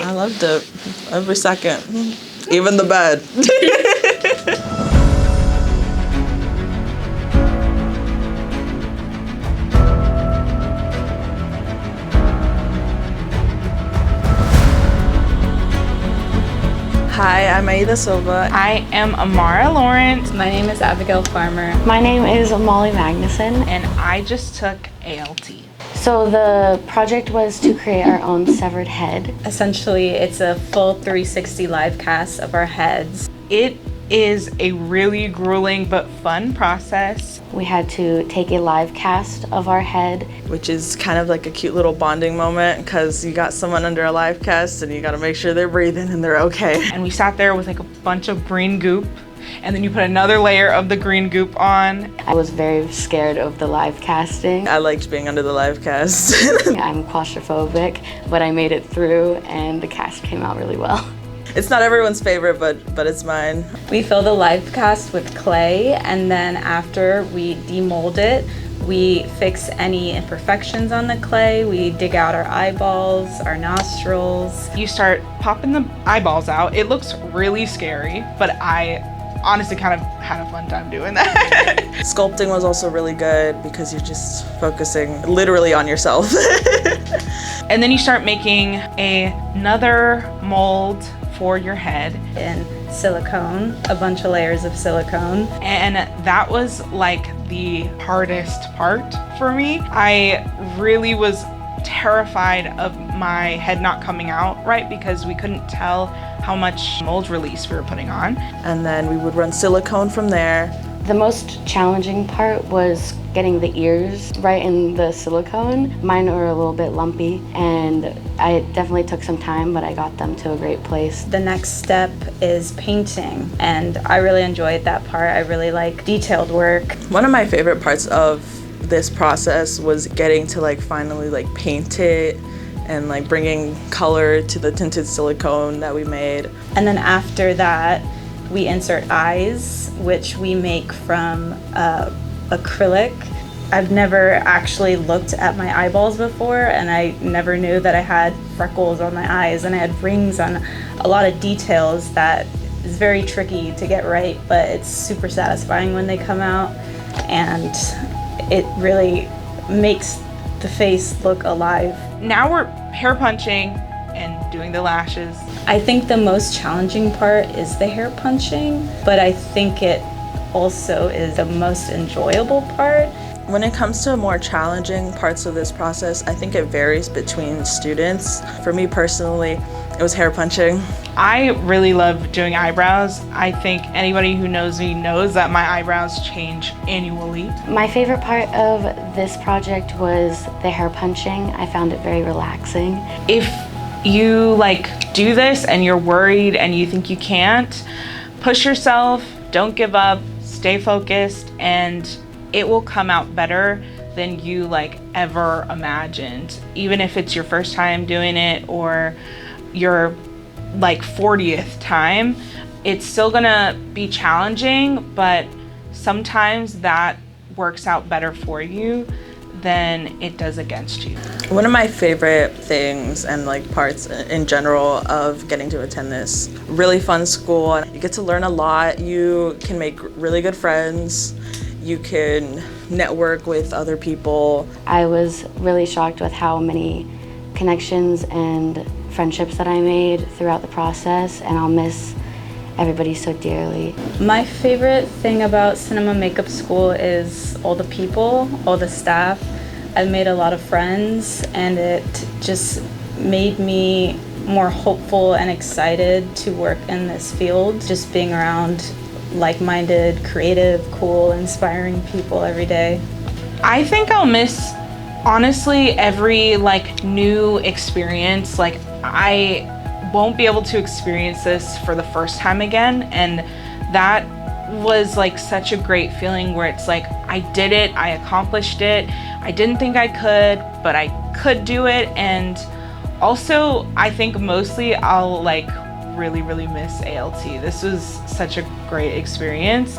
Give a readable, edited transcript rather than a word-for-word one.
I loved it. Every second. Even the bed. Hi, I'm Aida Silva. I am Amara Lawrence. My name is Abigail Farmer. My name is Mollie Magnuson. And I just took ALT. So the project was to create our own severed head. Essentially, it's a full 360 live cast of our heads. It is a really grueling but fun process. We had to take a live cast of our head. Which is kind of like a cute little bonding moment because you got someone under a live cast and you got to make sure they're breathing and they're okay. And we sat there with like a bunch of green goop, and then you put another layer of the green goop on. I was very scared of the live casting. I liked being under the live cast. I'm claustrophobic, but I made it through and the cast came out really well. It's not everyone's favorite, but it's mine. We fill the live cast with clay, and then after we demold it, we fix any imperfections on the clay. We dig out our eyeballs, our nostrils. You start popping the eyeballs out. It looks really scary, but I honestly kind of had a fun time doing that. Sculpting was also really good because you're just focusing literally on yourself. And then you start making another mold for your head. In silicone, a bunch of layers of silicone. And that was like the hardest part for me. I really was terrified of my head not coming out right because we couldn't tell how much mold release we were putting on. And then we would run silicone from there. The most challenging part was getting the ears right in the silicone. Mine were a little bit lumpy and I definitely took some time, but I got them to a great place. The next step is painting, and I really enjoyed that part. I really like detailed work. One of my favorite parts of this process was getting to like finally like paint it and like bringing color to the tinted silicone that we made. And then after that, we insert eyes, which we make from acrylic. I've never actually looked at my eyeballs before, and I never knew that I had freckles on my eyes, and I had rings on a lot of details that is very tricky to get right, but it's super satisfying when they come out, and it really makes the face look alive. Now we're hair punching and doing the lashes. I think the most challenging part is the hair punching, but I think it also is the most enjoyable part. When it comes to more challenging parts of this process, I think it varies between students. For me personally, it was hair punching. I really love doing eyebrows. I think anybody who knows me knows that my eyebrows change annually. My favorite part of this project was the hair punching. I found it very relaxing. If you like do this and you're worried and you think you can't, push yourself, don't give up, stay focused, and it will come out better than you like ever imagined. Even if it's your first time doing it or your like 40th time, it's still gonna be challenging, but sometimes that works out better for you than it does against you. One of my favorite things and like parts in general of getting to attend this really fun school, you get to learn a lot. You can make really good friends. You can network with other people. I was really shocked with how many connections and friendships that I made throughout the process, and I'll miss everybody so dearly. My favorite thing about cinema makeup school is all the people, all the staff. I've made a lot of friends, and it just made me more hopeful and excited to work in this field. Just being around like-minded, creative, cool, inspiring people every day. I think I'll miss, honestly, every like new experience. Like I won't be able to experience this for the first time again, and that was like such a great feeling where it's like I did it, I accomplished it. I didn't think I could, but I could do it. And also I think mostly I'll like really miss ALT. This was such a great experience.